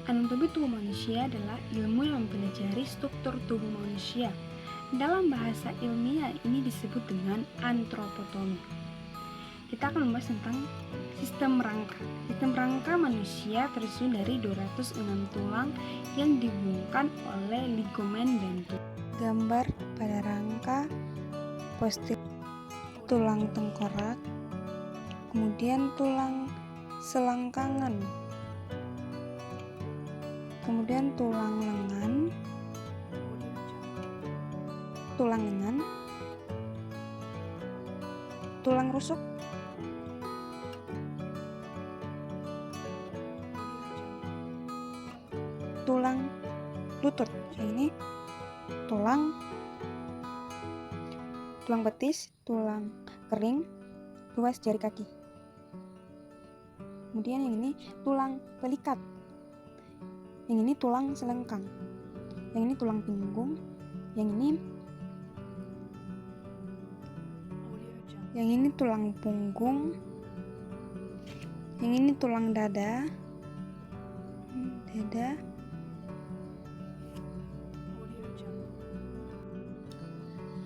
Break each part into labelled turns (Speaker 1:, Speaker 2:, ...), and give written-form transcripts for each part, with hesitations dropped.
Speaker 1: Anatomi tubuh manusia adalah ilmu yang mempelajari struktur tubuh manusia. Dalam bahasa ilmiah ini disebut dengan antropotomi. Kita akan membahas tentang sistem rangka. Sistem rangka manusia tersusun dari 206 tulang yang dihubungkan oleh ligamen dan tulang. Gambar pada rangka posterior, tulang tengkorak, kemudian tulang selangkangan, kemudian tulang lengan, tulang rusuk, tulang lutut. Ini tulang betis, tulang kering, ruas jari kaki. Kemudian yang ini tulang belikat. Yang ini tulang selengkang. Yang ini tulang punggung. Yang ini tulang punggung. Yang ini tulang dada.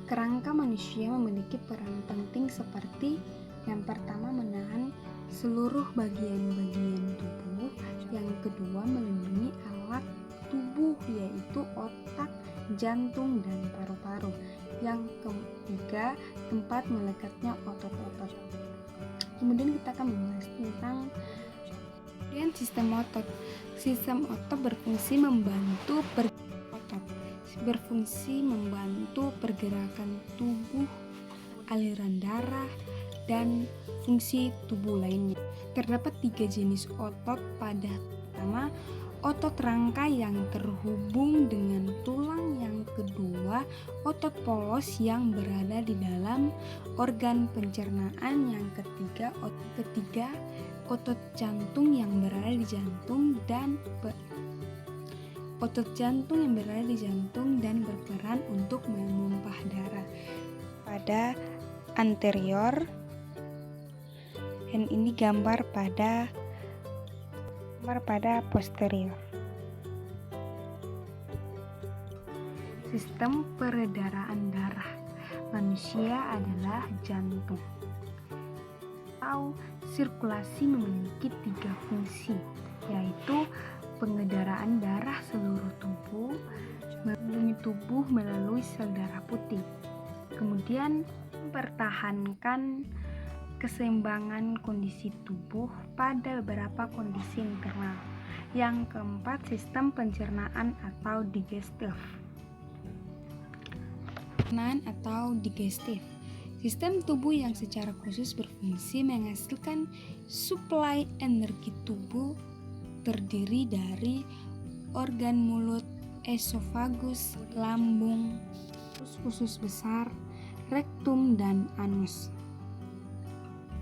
Speaker 1: Kerangka manusia memiliki peran penting seperti yang pertama menahan seluruh bagian-bagian tubuh, yang kedua melindungi alat tubuh yaitu otak, jantung, dan paru-paru, yang ketiga tempat melekatnya otot-otot. Kemudian kita akan membahas tentang sistem otot. Sistem otot berfungsi membantu pergerakan tubuh, aliran darah, dan fungsi tubuh lainnya. Terdapat 3 jenis otot pada pertama, otot rangka yang terhubung dengan tulang, yang kedua otot polos yang berada di dalam organ pencernaan, yang ketiga otot jantung yang berada di jantung dan berperan untuk memumpah darah. Pada anterior, dan ini gambar pada posterior. Sistem peredaran darah manusia adalah jantung. Sirkulasi memiliki 3 fungsi, yaitu pengedaraan darah seluruh tubuh, melindungi tubuh melalui sel darah putih, kemudian mempertahankan keseimbangan kondisi tubuh pada beberapa kondisi internal. Yang keempat, sistem pencernaan atau digestif. Sistem tubuh yang secara khusus berfungsi menghasilkan suplai energi tubuh, terdiri dari organ mulut, esofagus, lambung, usus besar, rektum, dan anus.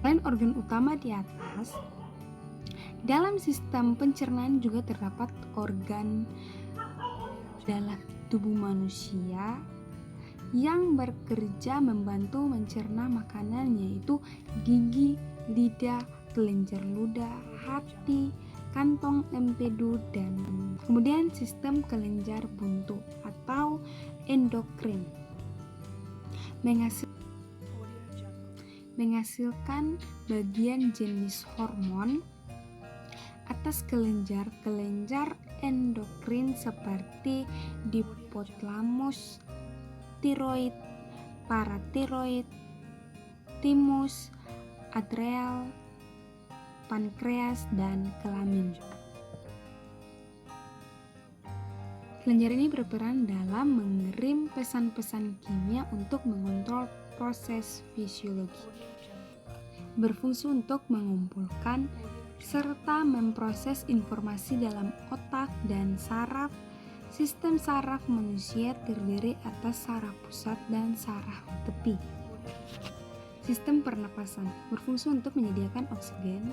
Speaker 1: Selain organ utama di atas, dalam sistem pencernaan juga terdapat organ dalam tubuh manusia yang bekerja membantu mencerna makanan, yaitu gigi, lidah, kelenjar ludah, hati, kantong empedu, dan kemudian sistem kelenjar buntu atau endokrin menghasilkan bagian jenis hormon atas kelenjar endokrin seperti hipotalamus, tiroid, paratiroid, timus, adrenal, pankreas, dan kelamin. Kelenjar ini berperan dalam mengirim pesan-pesan kimia untuk mengontrol proses fisiologi, berfungsi untuk mengumpulkan serta memproses informasi dalam otak dan saraf. Sistem saraf manusia terdiri atas saraf pusat dan saraf tepi. Sistem pernapasan berfungsi untuk menyediakan oksigen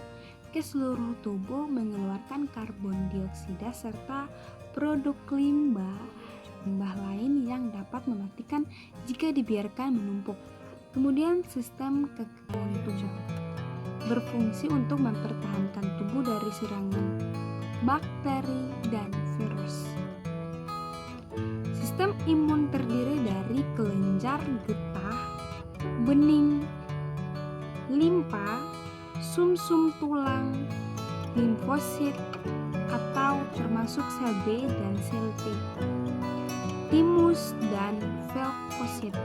Speaker 1: ke seluruh tubuh, mengeluarkan karbon dioksida serta produk limbah lain yang dapat mematikan jika dibiarkan menumpuk. Kemudian sistem kekebalan tubuh berfungsi untuk mempertahankan tubuh dari serangan bakteri, dan virus. Sistem imun terdiri dari kelenjar getah, bening, limpa, sumsum tulang, limfosit atau termasuk sel B dan sel T, timus dan leukosit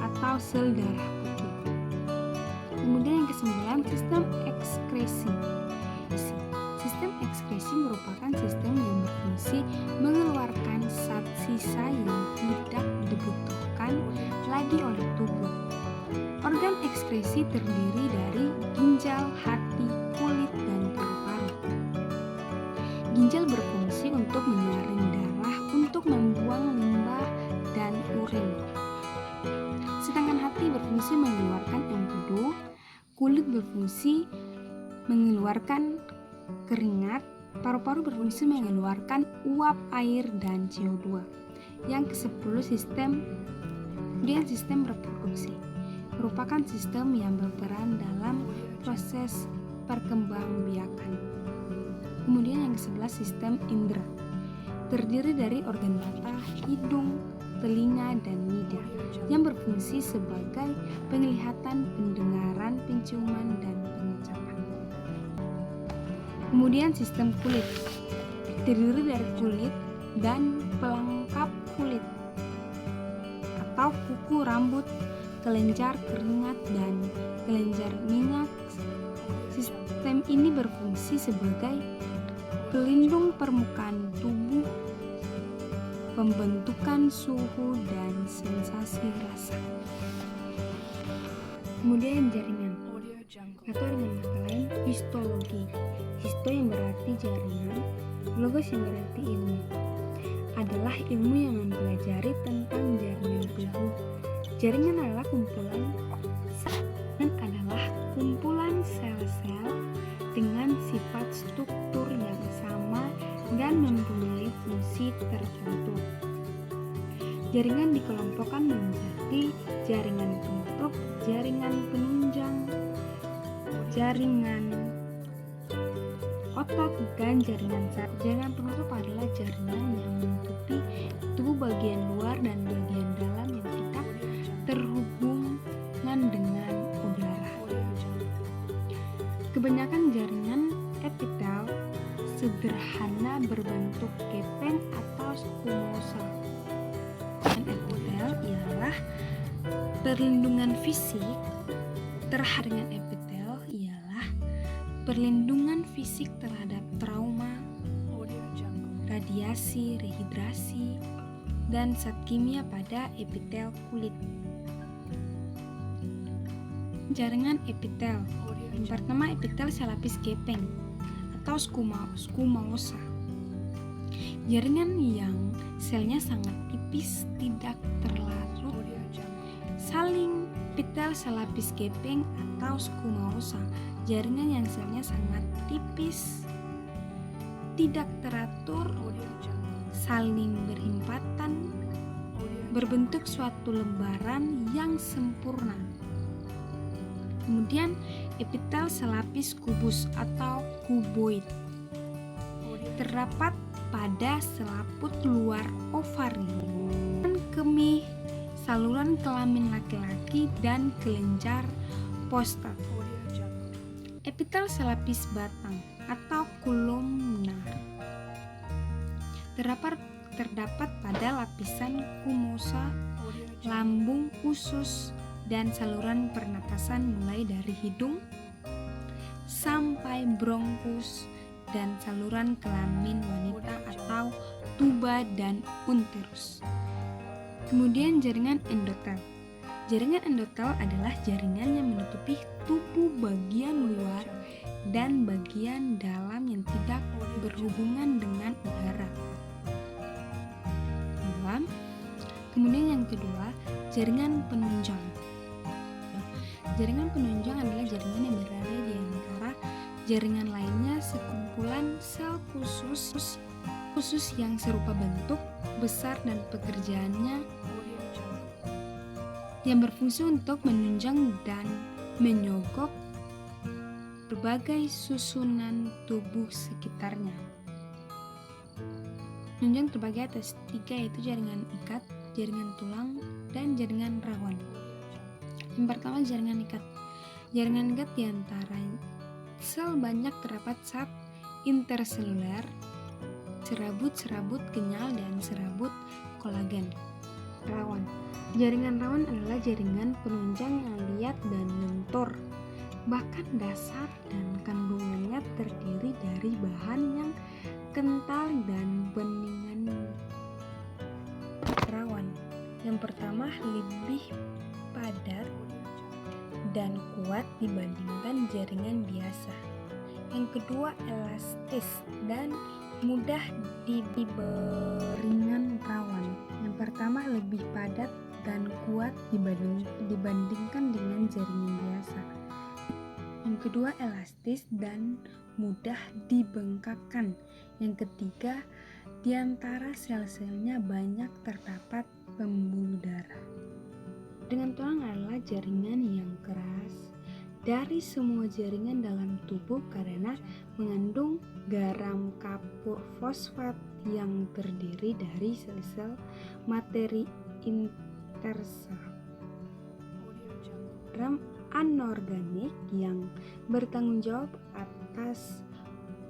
Speaker 1: atau sel darah putih. Kemudian yang ke-9, sistem ekskresi. Sistem ekskresi merupakan sistem yang berfungsi mengeluarkan zat sisa yang tidak dibutuhkan lagi oleh tubuh. Organ ekskresi terdiri dari ginjal, hati, kulit, dan paru-paru. Ginjal berfungsi untuk menyaring darah untuk membuang limbah dan urin. Sedangkan hati berfungsi mengeluarkan empedu, kulit berfungsi mengeluarkan keringat, paru-paru berfungsi mengeluarkan uap air dan CO2. Yang ke-10, sistem reproduksi merupakan sistem yang berperan dalam proses perkembangbiakan. Kemudian yang ke-11, sistem indera terdiri dari organ mata, hidung, telinga, dan lidah yang berfungsi sebagai penglihatan, pendengaran, penciuman, dan pengecapan. Kemudian sistem kulit terdiri dari kulit dan pelengkap kulit atau kuku, rambut, kelenjar keringat, dan kelenjar minyak. Sistem ini berfungsi sebagai pelindung permukaan tubuh, pembentukan suhu, dan sensasi rasa. Kemudian jaringan atau dengan kata lain histologi. Histo yang berarti jaringan, logos yang berarti ilmu. Adalah ilmu yang mempelajari tentang jaringan tubuh. Jaringan adalah kumpulan sel-sel dengan sifat struktur yang sama dan mempunyai fungsi tertentu. Jaringan dikelompokkan menjadi jaringan penutup, jaringan penunjang, jaringan otot, dan jaringan saraf. Jaringan penutup adalah jaringan yang menutupi tubuh bagian luar dan bagian dalam yang tidak terhubungan dengan udara. Kebanyakan jaringan epitel sederhana berbentuk gepeng atau squamosal. Dan epitel ialah perlindungan fisik terhadap epitel ialah perlindungan fisik terhadap trauma, radiasi, rehidrasi, dan zat kimia pada epitel kulit. Jaringan epitel. Yang pertama, epitel selapis gepeng atau squamosa. Jaringan yang selnya sangat tipis, tidak terlarut, saling. Epitel selapis gepeng atau squamosa. Jaringan yang selnya sangat tipis, tidak teratur, saling berhimpatan, berbentuk suatu lembaran yang sempurna. Kemudian epitel selapis kubus atau kuboid terdapat pada selaput luar ovarium, kemih, saluran kelamin laki-laki, dan kelenjar prostat. Epitel selapis batang atau kolumnar terdapat pada lapisan squamosa, lambung, usus, dan saluran pernapasan mulai dari hidung sampai bronkus dan saluran kelamin wanita atau tuba dan uterus. Kemudian jaringan endotel. Jaringan endotel adalah jaringan yang menutupi tubuh bagian luar dan bagian dalam yang tidak berhubungan dengan udara. Kemudian yang kedua, jaringan penunjang. Jaringan penunjang adalah jaringan yang berada di antara jaringan lainnya, sekumpulan sel khusus yang serupa bentuk, besar, dan pekerjaannya yang berfungsi untuk menunjang dan menyogok berbagai susunan tubuh sekitarnya. Penunjang terbagi atas 3, yaitu jaringan ikat, jaringan tulang, dan jaringan rawan. Yang pertama, jaringan ikat. Jaringan ikat di antara sel banyak terdapat zat interseluler, serabut-serabut kenyal, dan serabut kolagen. Rawan. Jaringan rawan adalah jaringan penunjang yang liat dan lentur. Bahkan dasar dan kandungannya terdiri dari bahan yang kental dan beningan. Rawan. Yang pertama, lebih padat dan kuat dibandingkan jaringan biasa. Yang kedua, elastis dan mudah diberikan. Rawan. Yang pertama, lebih padat dan kuat dibandingkan dengan jaringan biasa. Yang kedua, elastis dan mudah dibengkakkan. Yang ketiga, di antara sel-selnya banyak terdapat pembuluh darah. Dengan tulang adalah jaringan yang keras dari semua jaringan dalam tubuh karena mengandung garam kapur fosfat yang terdiri dari sel-sel materi intersel. Garam anorganik yang bertanggung jawab atas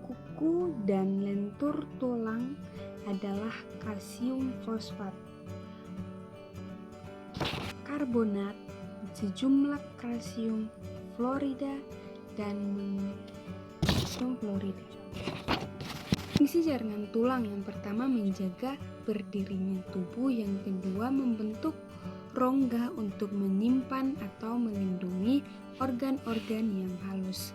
Speaker 1: kuku dan lentur tulang adalah kalsium fosfat, karbonat, sejumlah kalsium fluorida, dan magnesium fluorida. Fungsi jaringan tulang yang pertama menjaga berdirinya tubuh, yang kedua membentuk rongga untuk menyimpan atau melindungi organ-organ yang halus.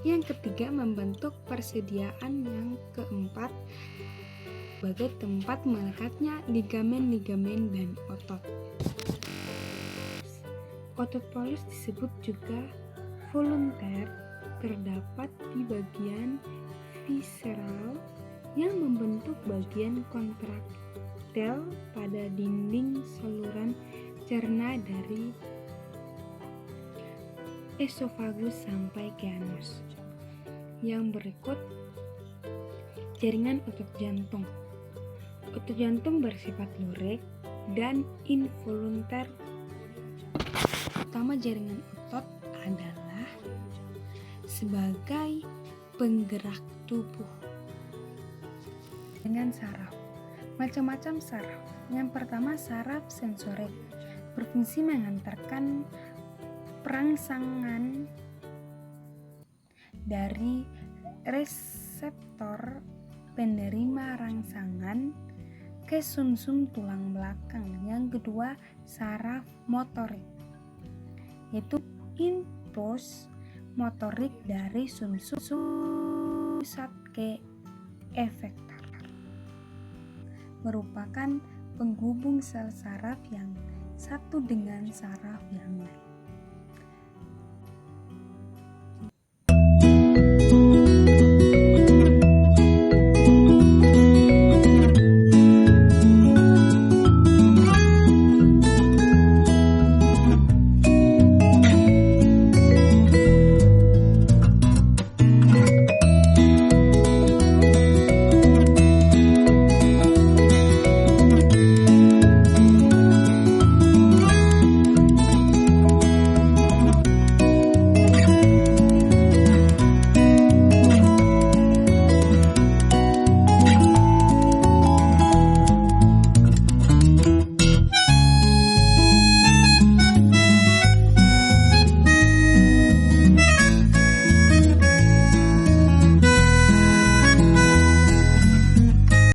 Speaker 1: Yang ketiga membentuk persediaan, yang keempat sebagai tempat melekatnya ligamen-ligamen dan otot. Otot polus disebut juga volunteer, terdapat di bagian visceral yang membentuk bagian kontraktil pada dinding saluran cerna dari esofagus sampai ke anus. Yang berikut, jaringan otot jantung. Otot jantung bersifat lurik dan involunter. Pertama, jaringan otot adalah sebagai penggerak tubuh. Dengan saraf, macam-macam saraf. Yang pertama, saraf sensorik, berfungsi mengantarkan perangsangan dari reseptor penerima rangsangan ke sumsum tulang belakang. Yang kedua, saraf motorik, yaitu impuls motorik dari sumsum pusat ke efektor, merupakan penghubung sel saraf yang satu dengan saraf yang lain.